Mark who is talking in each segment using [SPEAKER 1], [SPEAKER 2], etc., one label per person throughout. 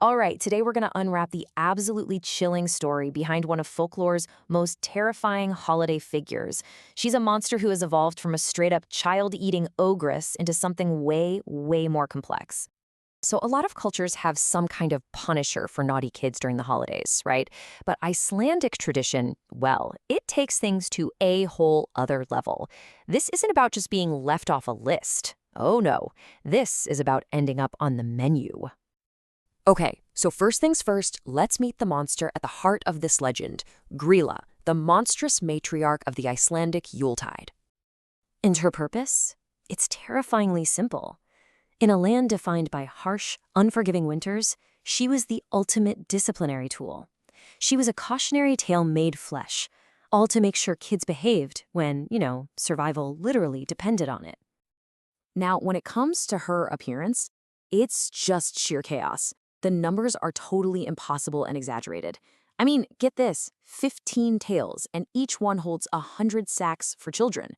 [SPEAKER 1] All right, today we're going to unwrap the absolutely chilling story behind one of folklore's most terrifying holiday figures. She's a monster who has evolved from a straight-up child-eating ogress into something way, way more complex. So a lot of cultures have some kind of punisher for naughty kids during the holidays, right? But Icelandic tradition, well, it takes things to a whole other level. This isn't about just being left off a list. Oh no, this is about ending up on the menu. Okay, so first things first, let's meet the monster at the heart of this legend, Grýla, the monstrous matriarch of the Icelandic Yuletide. And her purpose? It's terrifyingly simple. In a land defined by harsh, unforgiving winters, she was the ultimate disciplinary tool. She was a cautionary tale made flesh, all to make sure kids behaved when, survival literally depended on it. Now, when it comes to her appearance, it's just sheer chaos. The numbers are totally impossible and exaggerated. I mean, get this, 15 tails, and each one holds 100 sacks for children.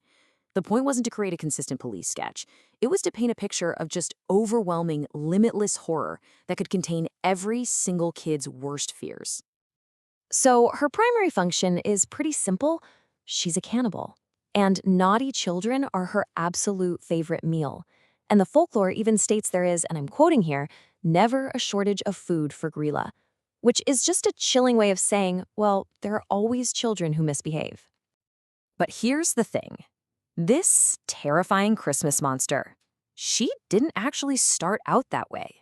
[SPEAKER 1] The point wasn't to create a consistent police sketch. It was to paint a picture of just overwhelming, limitless horror that could contain every single kid's worst fears. So her primary function is pretty simple. She's a cannibal. And naughty children are her absolute favorite meal. And the folklore even states there is, and I'm quoting here, never a shortage of food for Grýla, which is just a chilling way of saying, well, there are always children who misbehave. But here's the thing. This terrifying Christmas monster, she didn't actually start out that way.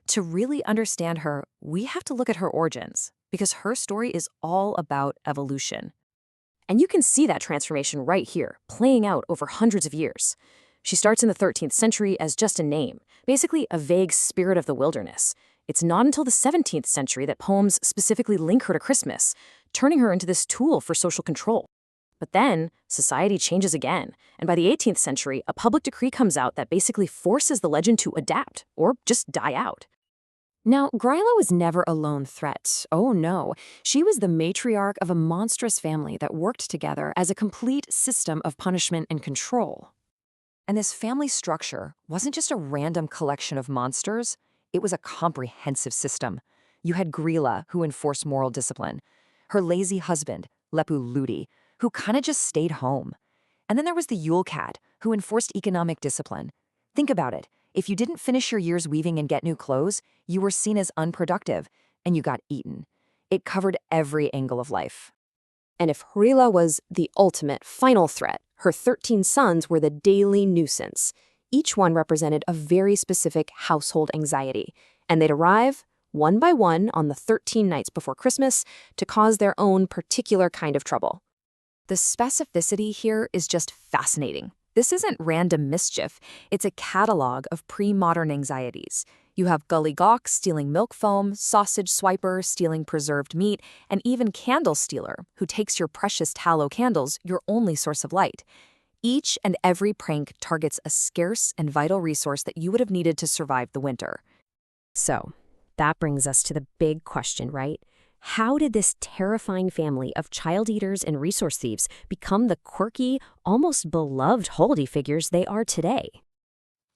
[SPEAKER 1] To really understand her, we have to look at her origins, because her story is all about evolution. And you can see that transformation right here, playing out over hundreds of years. She starts in the 13th century as just a name, basically a vague spirit of the wilderness. It's not until the 17th century that poems specifically link her to Christmas, turning her into this tool for social control. But then, society changes again, and by the 18th century, a public decree comes out that basically forces the legend to adapt, or just die out. Now, Grýla was never a lone threat. Oh no, she was the matriarch of a monstrous family that worked together as a complete system of punishment and control. And this family structure wasn't just a random collection of monsters, it was a comprehensive system. You had Grýla, who enforced moral discipline, her lazy husband, Lepu Ludi, who kinda just stayed home. And then there was the Yule Cat, who enforced economic discipline. Think about it. If you didn't finish your year's weaving and get new clothes, you were seen as unproductive, and you got eaten. It covered every angle of life. And if Grýla was the ultimate final threat, her 13 sons were the daily nuisance. Each one represented a very specific household anxiety, and they'd arrive, one by one, on the 13 nights before Christmas to cause their own particular kind of trouble. The specificity here is just fascinating. This isn't random mischief. It's a catalog of pre-modern anxieties. You have gully gawk stealing milk foam, sausage swiper stealing preserved meat, and even candle stealer, who takes your precious tallow candles, your only source of light. Each and every prank targets a scarce and vital resource that you would have needed to survive the winter. So, that brings us to the big question, right? How did this terrifying family of child eaters and resource thieves become the quirky, almost beloved holiday figures they are today?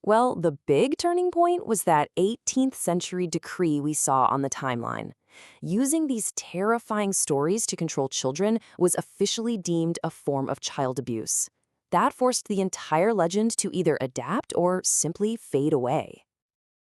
[SPEAKER 1] Well, the big turning point was that 18th century decree we saw on the timeline. Using these terrifying stories to control children was officially deemed a form of child abuse. That forced the entire legend to either adapt or simply fade away.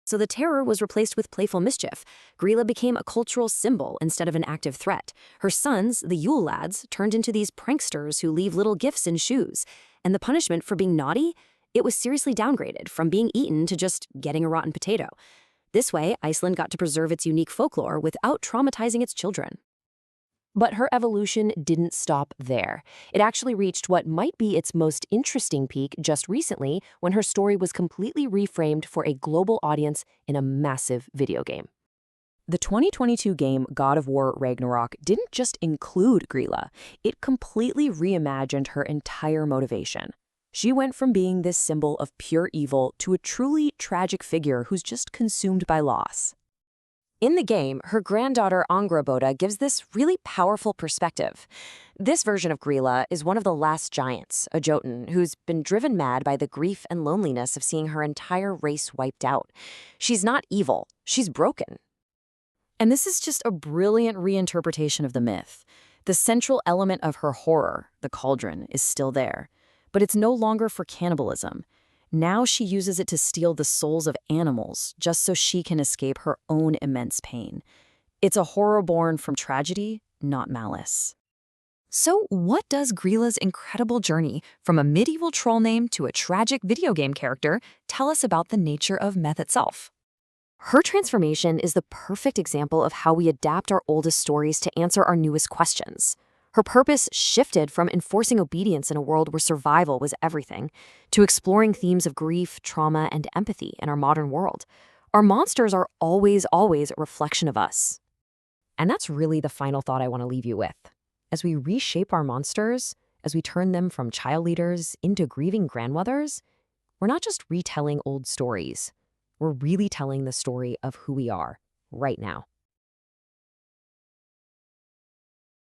[SPEAKER 1] So the terror was replaced with playful mischief. Grýla became a cultural symbol instead of an active threat. Her sons, the Yule lads, turned into these pranksters who leave little gifts in shoes. And the punishment for being naughty? It was seriously downgraded from being eaten to just getting a rotten potato. This way, Iceland got to preserve its unique folklore without traumatizing its children. But her evolution didn't stop there. It actually reached what might be its most interesting peak just recently when her story was completely reframed for a global audience in a massive video game. The 2022 game God of War Ragnarok didn't just include Grýla, it completely reimagined her entire motivation. She went from being this symbol of pure evil to a truly tragic figure who's just consumed by loss. In the game, her granddaughter Angrboda gives this really powerful perspective. This version of Grýla is one of the last giants, a Jotun, who's been driven mad by the grief and loneliness of seeing her entire race wiped out. She's not evil, she's broken.
[SPEAKER 2] And this is just a brilliant reinterpretation of the myth. The central element of her horror, the cauldron, is still there, but it's no longer for cannibalism. Now she uses it to steal the souls of animals just so she can escape her own immense pain. It's a horror born from tragedy, not malice.
[SPEAKER 1] So what does Grýla's incredible journey from a medieval troll name to a tragic video game character tell us about the nature of myth itself? Her transformation is the perfect example of how we adapt our oldest stories to answer our newest questions. Her purpose shifted from enforcing obedience in a world where survival was everything to exploring themes of grief, trauma, and empathy in our modern world. Our monsters are always a reflection of us. And that's really the final thought I want to leave you with. As we reshape our monsters, as we turn them from child leaders into grieving grandmothers, we're not just retelling old stories. We're really telling the story of who we are right now.